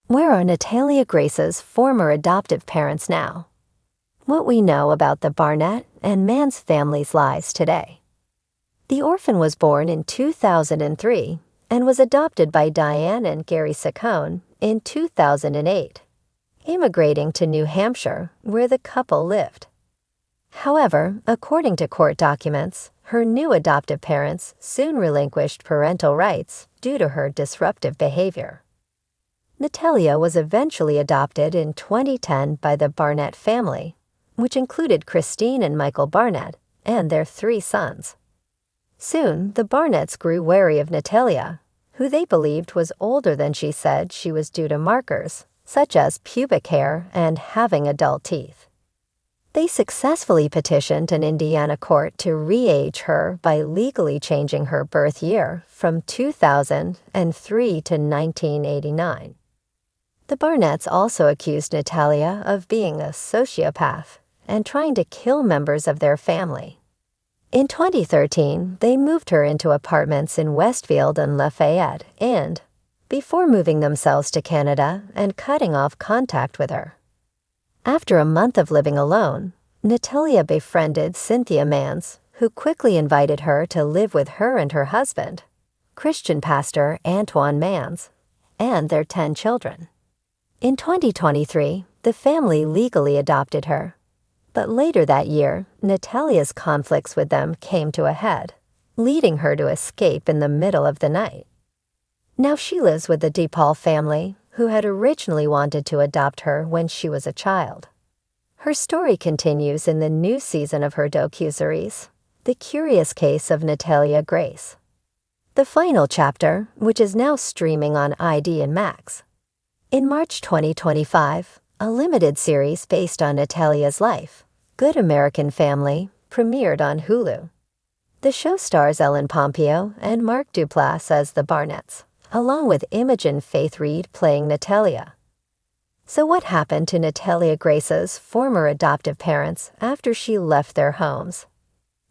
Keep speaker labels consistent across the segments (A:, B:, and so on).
A: Where are Natalia Grace's former adoptive parents now? What we know about the Barnett and Mann's families' lives today. The orphan was born in 2003 and was adopted by Diane and Gary Saccone in 2008, immigrating to New Hampshire, where the couple lived. However, according to court documents, her new adoptive parents soon relinquished parental rights due to her disruptive behavior. Natalia was eventually adopted in 2010 by the Barnett family, which included Christine and Michael Barnett and their 3 sons. Soon, the Barnetts grew wary of Natalia, who they believed was older than she said she was due to markers, such as pubic hair and having adult teeth. They successfully petitioned an Indiana court to re-age her by legally changing her birth year from 2003 to 1989. The Barnetts also accused Natalia of being a sociopath and trying to kill members of their family. In 2013, they moved her into apartments in Westfield and Lafayette and, before moving themselves to Canada and cutting off contact with her. After a month of living alone, Natalia befriended Cynthia Mans, who quickly invited her to live with her and her husband, Christian pastor Antoine Mans, and their 10 children. In 2023, the family legally adopted her. But later that year, Natalia's conflicts with them came to a head, leading her to escape in the middle of the night. Now she lives with the DePaul family, who had originally wanted to adopt her when she was a child. Her story continues in the new season of her docuseries, The Curious Case of Natalia Grace. The final chapter, which is now streaming on ID and Max. In March 2025, a limited series based on Natalia's life, Good American Family, premiered on Hulu. The show stars Ellen Pompeo and Mark Duplass as the Barnetts, along with Imogen Faith Reed playing Natalia. So what happened to Natalia Grace's former adoptive parents after she left their homes?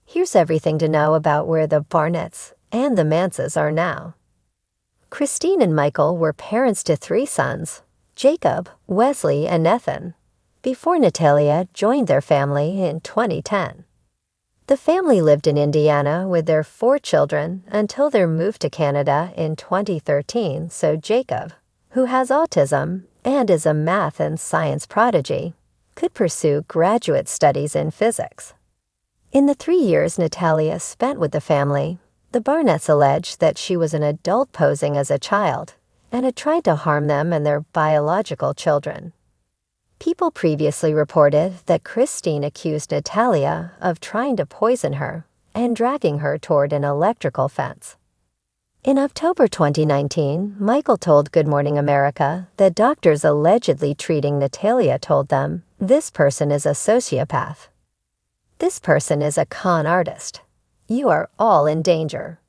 A: Here's everything to know about where the Barnetts and the Manses are now. Christine and Michael were parents to 3 sons, Jacob, Wesley, and Ethan, before Natalia joined their family in 2010. The family lived in Indiana with their 4 children until their move to Canada in 2013, so Jacob, who has autism and is a math and science prodigy, could pursue graduate studies in physics. In the 3 years Natalia spent with the family, the Barnetts alleged that she was an adult posing as a child and had tried to harm them and their biological children. People previously reported that Christine accused Natalia of trying to poison her and dragging her toward an electrical fence. In October 2019, Michael told Good Morning America that doctors allegedly treating Natalia told them, "This person is a sociopath. This person is a con artist. You are all in danger."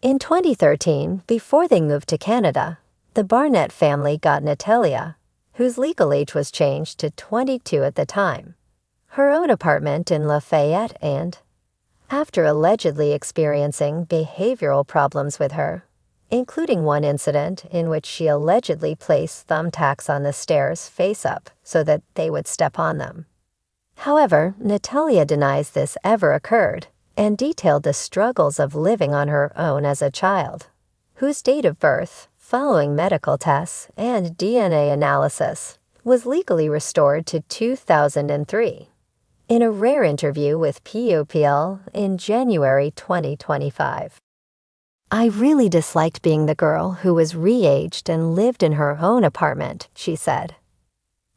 A: In 2013, before they moved to Canada, the Barnett family got Natalia, whose legal age was changed to 22 at the time, her own apartment in Lafayette and, after allegedly experiencing behavioral problems with her, including one incident in which she allegedly placed thumbtacks on the stairs face up so that they would step on them. However, Natalia denies this ever occurred and detailed the struggles of living on her own as a child, whose date of birth, following medical tests and DNA analysis, was legally restored to 2003. In a rare interview with POPL in January 2025. "I really disliked being the girl who was re-aged and lived in her own apartment," she said.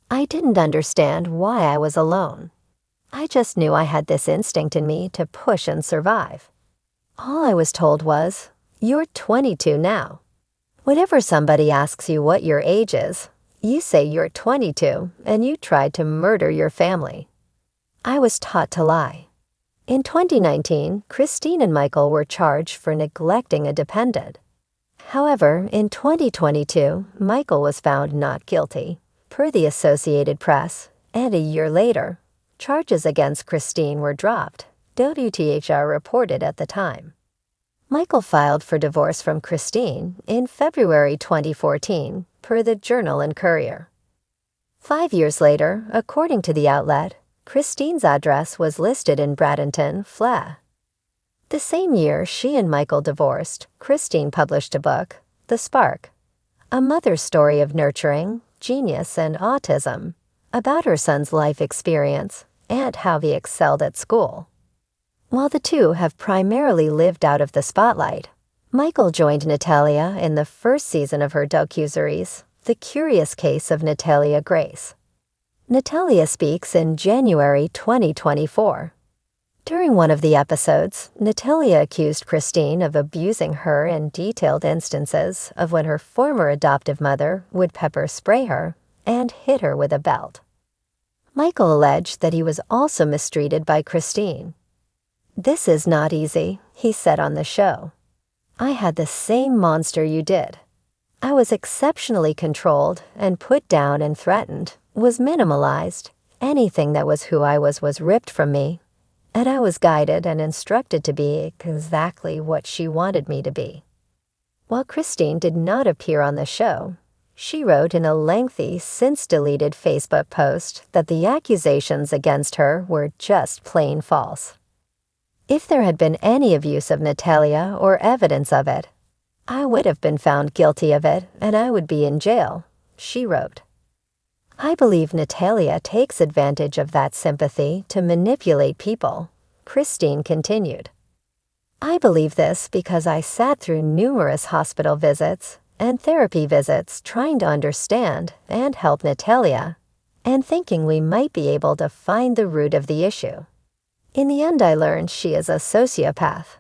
A: "I didn't understand why I was alone. I just knew I had this instinct in me to push and survive. All I was told was, 'You're 22 now.' Whenever somebody asks you what your age is, you say you're 22 and you tried to murder your family. I was taught to lie." In 2019, Christine and Michael were charged for neglecting a dependent. However, in 2022, Michael was found not guilty, per the Associated Press, and a year later, charges against Christine were dropped, WTHR reported at the time. Michael filed for divorce from Christine in February 2014, per the Journal and Courier. 5 years later, according to the outlet, Christine's address was listed in Bradenton, Fla. The same year she and Michael divorced, Christine published a book, The Spark, a mother's story of nurturing, genius, and autism, about her son's life experience and how he excelled at school. While the two have primarily lived out of the spotlight, Michael joined Natalia in the first season of her docuseries, The Curious Case of Natalia Grace. Natalia speaks in January 2024. During one of the episodes, Natalia accused Christine of abusing her in detailed instances of when her former adoptive mother would pepper spray her and hit her with a belt. Michael alleged that he was also mistreated by Christine. "This is not easy," he said on the show. "I had the same monster you did. I was exceptionally controlled and put down and threatened, was minimalized. Anything that was who I was ripped from me. And I was guided and instructed to be exactly what she wanted me to be." While Christine did not appear on the show, she wrote in a lengthy, since-deleted Facebook post that the accusations against her were just plain false. "If there had been any abuse of Natalia or evidence of it, I would have been found guilty of it and I would be in jail," she wrote. "I believe Natalia takes advantage of that sympathy to manipulate people," Christine continued. "I believe this because I sat through numerous hospital visits and therapy visits trying to understand and help Natalia, and thinking we might be able to find the root of the issue. In the end, I learned she is a sociopath."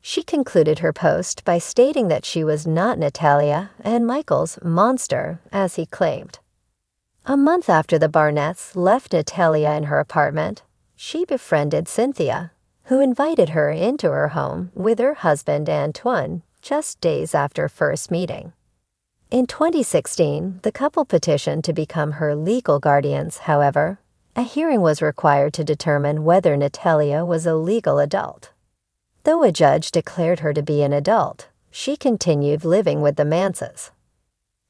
A: She concluded her post by stating that she was not Natalia and Michael's monster, as he claimed. A month after the Barnetts left Natalia in her apartment, she befriended Cynthia, who invited her into her home with her husband Antoine just days after first meeting. In 2016, the couple petitioned to become her legal guardians. However, a hearing was required to determine whether Natalia was a legal adult. Though a judge declared her to be an adult, she continued living with the Manses.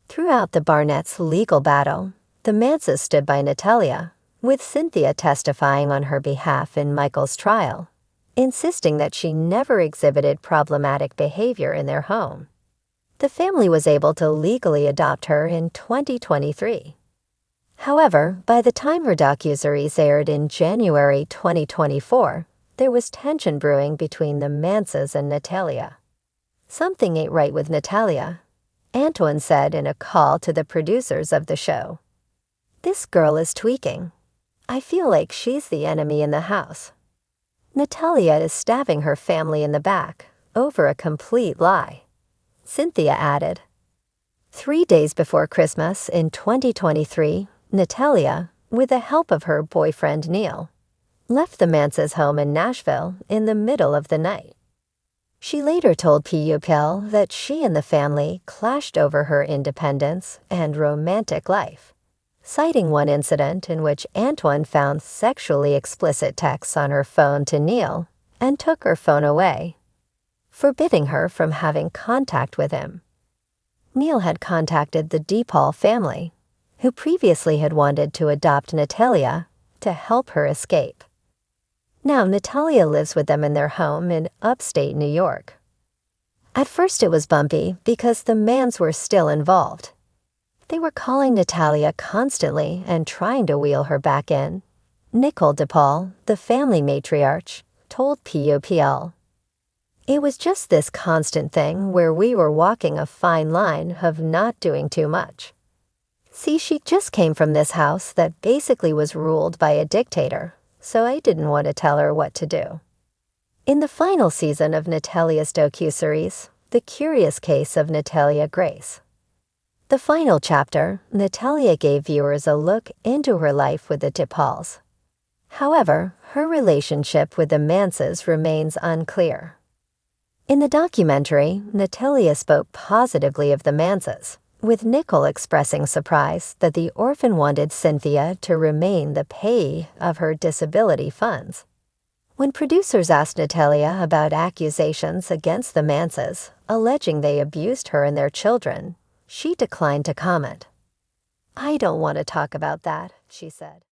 A: Throughout the Barnett's legal battle, the Manses stood by Natalia, with Cynthia testifying on her behalf in Michael's trial, insisting that she never exhibited problematic behavior in their home. The family was able to legally adopt her in 2023. However, by the time her docuseries aired in January 2024, there was tension brewing between the Manses and Natalia. "Something ain't right with Natalia," Antoine said in a call to the producers of the show. "This girl is tweaking. I feel like she's the enemy in the house. Natalia is stabbing her family in the back over a complete lie," Cynthia added. 3 days before Christmas in 2023, Natalia, with the help of her boyfriend Neil, left the Manses' home in Nashville in the middle of the night. She later told PUPL that she and the family clashed over her independence and romantic life, citing one incident in which Antoine found sexually explicit texts on her phone to Neil and took her phone away, forbidding her from having contact with him. Neil had contacted the DePaul family, who previously had wanted to adopt Natalia, to help her escape. Now Natalia lives with them in their home in upstate New York. At first it was bumpy because the Mans were still involved. They were calling Natalia constantly and trying to wheel her back in, Nicole DePaul, the family matriarch, told PUPL. "It was just this constant thing where we were walking a fine line of not doing too much. See, she just came from this house that basically was ruled by a dictator, so I didn't want to tell her what to do." In the final season of Natalia's docuseries, The Curious Case of Natalia Grace, the final chapter, Natalia gave viewers a look into her life with the DePauls. However, her relationship with the Manses remains unclear. In the documentary, Natalia spoke positively of the Manses, with Nicole expressing surprise that the orphan wanted Cynthia to remain the payee of her disability funds. When producers asked Natalia about accusations against the Manses, alleging they abused her and their children, She declined to comment. "I don't want to talk about that," she said.